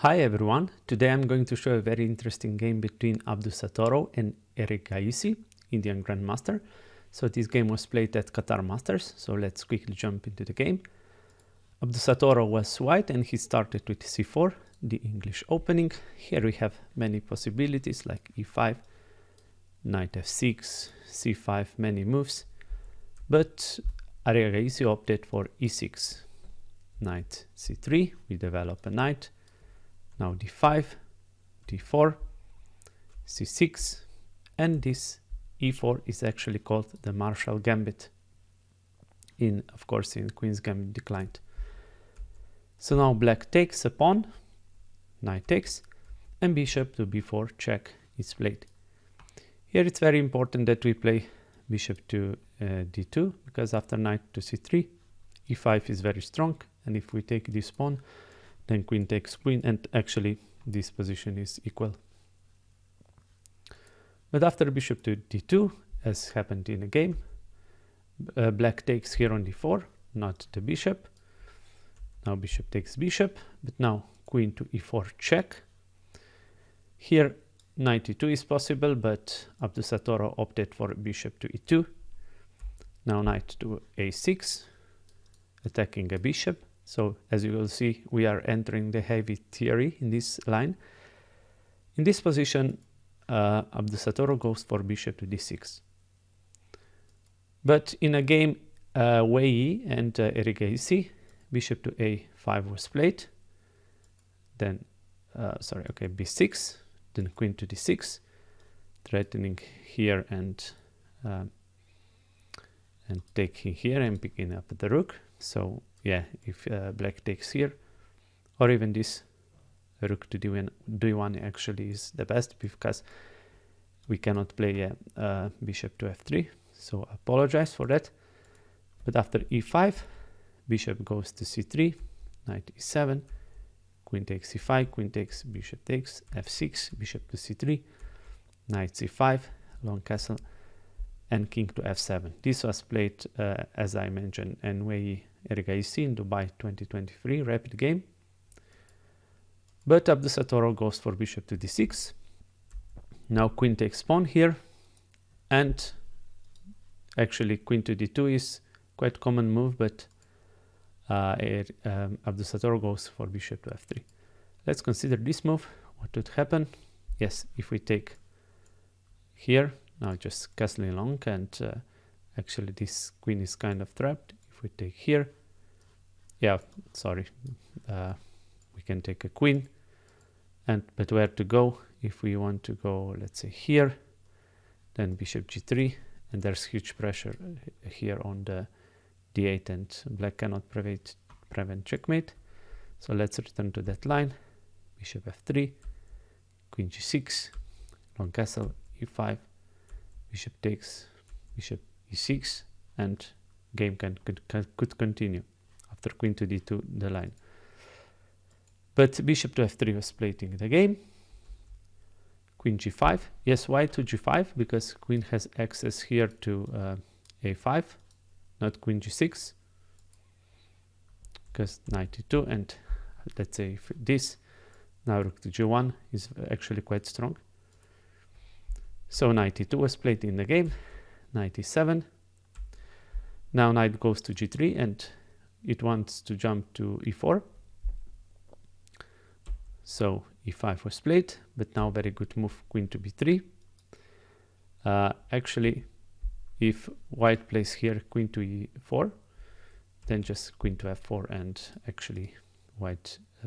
Hi everyone, today I'm going to show a very interesting game between Abdussatorov and Erigaisi, Indian Grandmaster. So this game was played at Qatar Masters, so let's quickly jump into the game. Abdussatorov was white and he started with c4, the English opening. Here we have many possibilities like e5, knight f6, c5, many moves. But Erigaisi opted for e6, knight c3, we develop a knight. Now d5, d4, c6, and this e4 is actually called the Marshall Gambit. Of course, in Queen's Gambit declined. So now black takes a pawn, knight takes, and bishop to b4 check is played. Here it's very important that we play bishop to d2, because after knight to c3, e5 is very strong, and if we take this pawn, then queen takes queen, and actually this position is equal. But after bishop to d2, as happened in a game, black takes here on d4, not the bishop. Now bishop takes bishop, but now queen to e4 check. Here knight e2 is possible, but Abdussatorov opted for bishop to e2. Now knight to a6, attacking a bishop. So as you will see, we are entering the heavy theory in this line. In this position, Abdussatorov goes for bishop to d6. But in a game, Wei and Erigaisi, bishop to a5 was played. Then, b6, then queen to d6, threatening here and taking here and picking up the rook. So yeah, if black takes here, or even this rook to d1 actually is the best, because we cannot play a bishop to f3, so I apologize for that. But after e5, bishop goes to c3, knight e7, queen takes c5, queen takes, bishop takes, f6, bishop to c3, knight c5, long castle, and king to f7. This was played, as I mentioned, in Erigaisi in Dubai 2023 rapid game. But Abdussatorov goes for bishop to d6. Now queen takes pawn here, and actually queen to d2 is quite common move, but Abdussatorov goes for bishop to f3. Let's consider this move. What would happen? Yes, if we take here, now just castling long, and actually this queen is kind of trapped. If we take here, yeah, sorry, we can take a queen, but where to go? If we want to go, let's say here, then bishop g3, and there's huge pressure here on the d8, and black cannot prevent checkmate. So let's return to that line. Bishop f3, queen g6, long castle, e5, bishop takes, bishop e6, and game could continue after queen to d2 the line. But bishop to f3 was played in the game. Queen g5. Yes, why to g5? Because queen has access here to a5, not queen g6. Because knight e2, and let's say if this, now rook to g1 is actually quite strong. So knight e2 was played in the game, knight e7. Now knight goes to g3, and it wants to jump to e4. So e5 was played, but now very good move, queen to b3. Actually, if white plays here queen to e4, then just queen to f4, and actually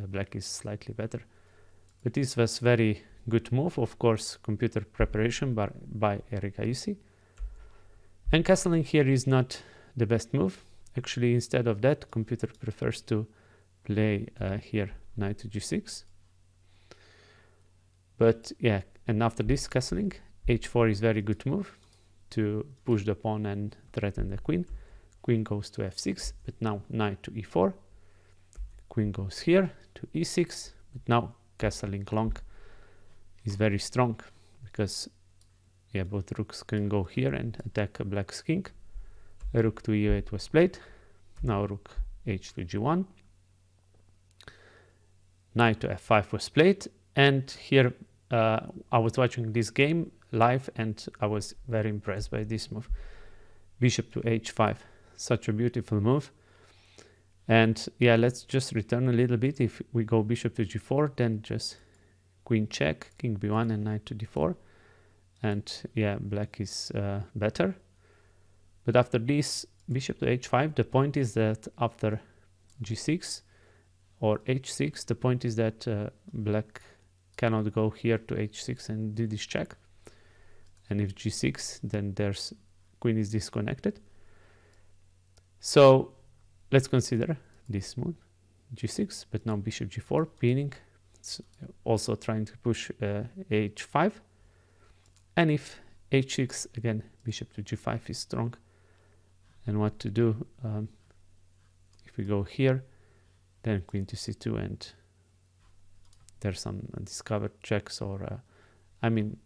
black is slightly better. But this was very good move, of course, computer preparation by Erigaisi. And castling here is not the best move. Actually, instead of that, computer prefers to play here knight to g6. But yeah, and after this castling, h4 is very good move to push the pawn and threaten the queen. Queen goes to f6, but now knight to e4. Queen goes here to e6, but now castling long is very strong, because yeah, both rooks can go here and attack a black's king. A rook to e8 was played. Now rook h to g1. knight to f5 was played, and here I was watching this game live and I was very impressed by this move. Bishop to h5, such a beautiful move. And yeah, let's just return a little bit. If we go bishop to g4, then just queen check, king b1 and knight to d4. And yeah, black is better. But after this bishop to h5, the point is that after g6 or h6, the point is that black cannot go here to h6 and do this check. And if g6, then there's queen is disconnected. So let's consider this move, g6, but now bishop g4, pinning. It's also trying to push h5. And if h6, again, bishop to g5 is strong. And what to do? If we go here, then queen to c2, and there's some discovered checks, or I mean,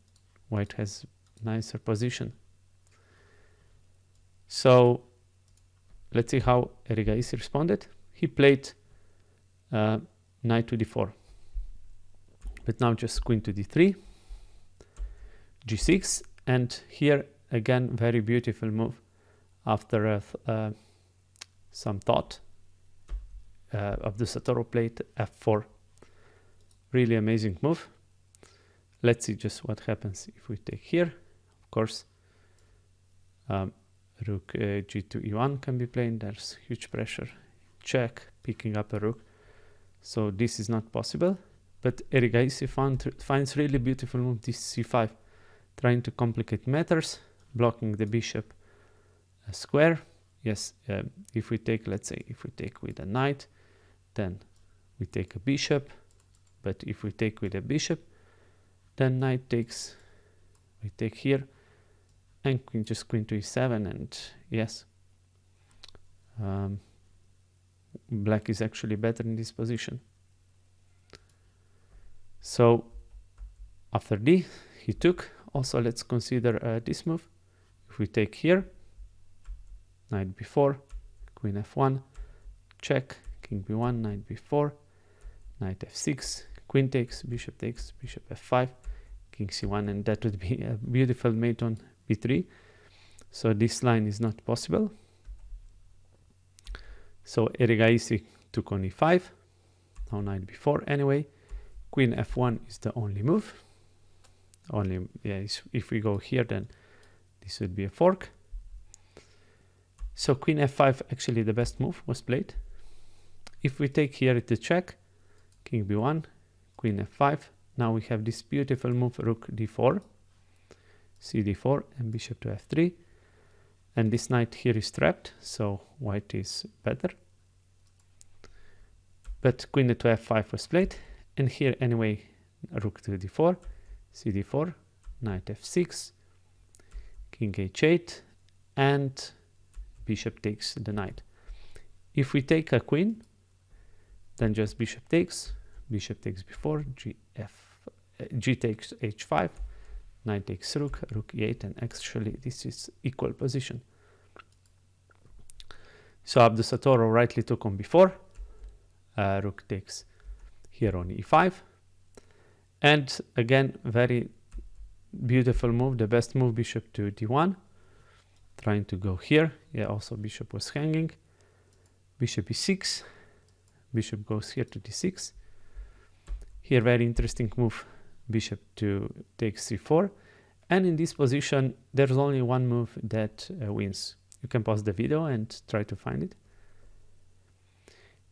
white has nicer position. So let's see how Erigaisi responded. He played knight to d4, but now just queen to d3, g6, and here again very beautiful move after some thought. Abdussatorov played f4. Really amazing move. Let's see just what happens if we take here. Of course, rook g2 e1 can be played. There's huge pressure. Check, picking up a rook. So this is not possible. But Erigaisi finds really beautiful move, this c5, trying to complicate matters, blocking the bishop square. Yes, if we take, let's say, if we take with a knight, then we take a bishop. But if we take with a bishop, then knight takes, we take here, and queen just queen to e7, and yes, black is actually better in this position. So after d, he took. Also, let's consider this move. If we take here, knight b4, queen f1, check, king b1, knight b4, knight f6, queen takes, bishop f5, king c1, and that would be a beautiful mate on b3. So this line is not possible. So Erigaisi took on e5, now knight b4 anyway. Queen f1 is the only move. Only, yeah, if we go here, then this would be a fork. So queen f5, actually the best move was played. If we take here to check, king b1, queen f5, now we have this beautiful move, rook d4, cd4, and bishop to f3. And this knight here is trapped, so white is better. But queen to f5 was played, and here anyway, rook to d4, cd4, knight f6, king h8, and bishop takes the knight. If we take a queen, then just bishop takes b4, g takes h5, knight takes rook, rook e8, and actually this is equal position. So Abdussatorov rightly took on b4, rook takes here on e5, and again very beautiful move, the best move, bishop to d1, trying to go here. Yeah, also bishop was hanging, bishop e6, bishop goes here to d6. Here very interesting move, bishop to take c4, and in this position there's only one move that wins. You can pause the video and try to find it.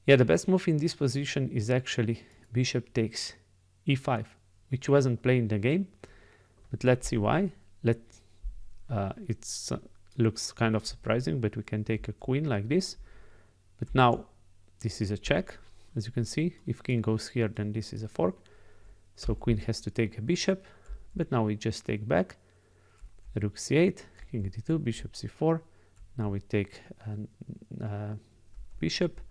Yeah, the best move in this position is actually bishop takes e5, which wasn't played in the game, but let's see why. It looks kind of surprising, but we can take a queen like this. But now this is a check, as you can see. If king goes here, then this is a fork. So queen has to take a bishop, but now we just take back. Rook c8, king d2, bishop c4. Now we take a bishop,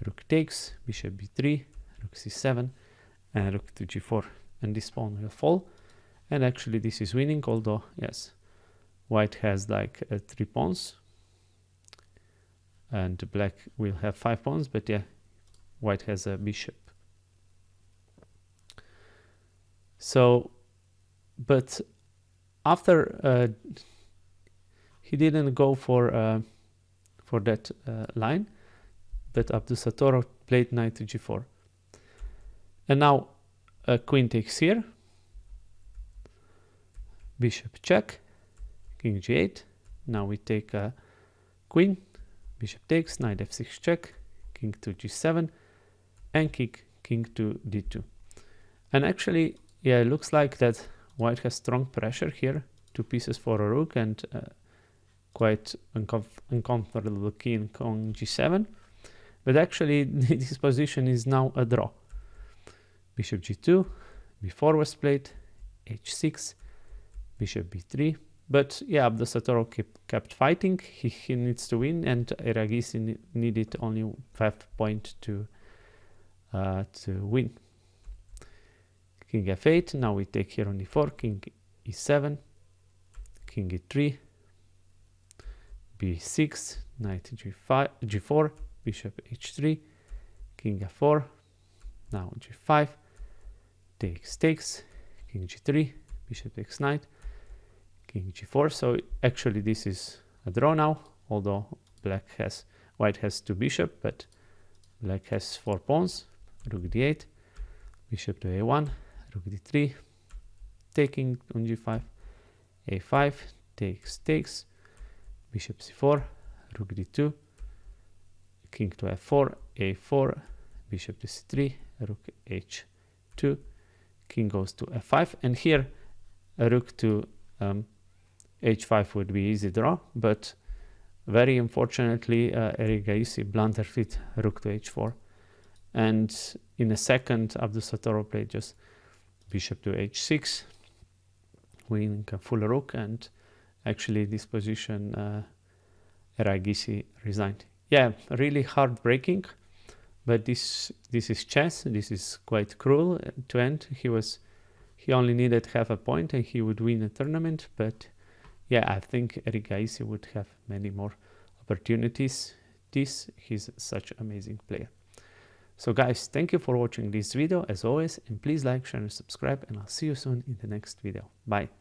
rook takes, bishop b3, rook c7, and rook to g4. And this pawn will fall. And actually this is winning, although, yes, white has like 3 pawns. And black will have 5 pawns, but yeah, white has a bishop So, but after he didn't go for that line, but Abdussatorov played knight to g4. And now queen takes here, bishop check, king g8. Now we take queen, bishop takes, knight f6 check, king to g7, and king to d2. And actually, yeah, it looks like that white has strong pressure here, 2 pieces for a rook, and quite uncomfortable king on g7. But actually, this position is now a draw. Bishop g2, b4 was played, h6, bishop b3. But yeah, Abdussatorov kept fighting. He needs to win, and Erigaisi needed only 5 points to win. King f8. Now we take here on d4. King e7, king e3, b6, knight g4, bishop h3, king f4. Now g5, takes, king g3, bishop takes knight, king g4. So actually this is a draw now, although white has 2 bishops, but black has 4 pawns. Rook d8, bishop to a1, rook d3, taking on g5, a5, takes, bishop c4, rook d2, king to f4, a4, bishop to c3, rook h2, king goes to f5, and here a rook to h5 would be easy draw, but very unfortunately Erigaisi blundered with rook to h4, and in a second Abdussatorov played just bishop to h6, winning a full rook, and actually this position Erigaisi resigned. Yeah, really heartbreaking, but this is chess. This is quite cruel to end. He only needed half a point and he would win a tournament, but yeah, I think Erigaisi would have many more opportunities. He's such an amazing player. So guys, thank you for watching this video as always, and please like, share and subscribe, and I'll see you soon in the next video. Bye.